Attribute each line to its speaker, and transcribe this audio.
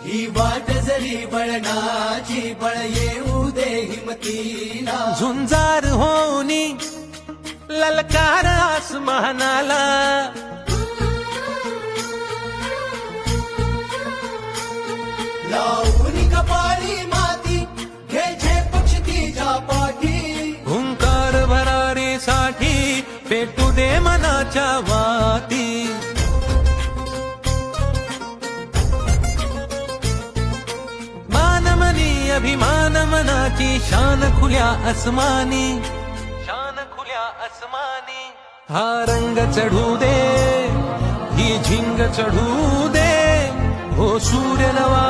Speaker 1: ही वाट जरी बळणाची बळ येऊ दे हिमतीला
Speaker 2: झुंजार होनी ललकार आसमानाला
Speaker 1: लावून कपाळी माती घ्यायचे पक्ष तिच्या पाठी
Speaker 2: हुंकार भरारीसाठी पेटू दे मनाच्या वाती मानमनी अभिमान मनाची शान खुल्या आसमानी शान खुल्या आसमानी हा रंग चढू दे ही झिंग चढू दे हो सूर्य नवा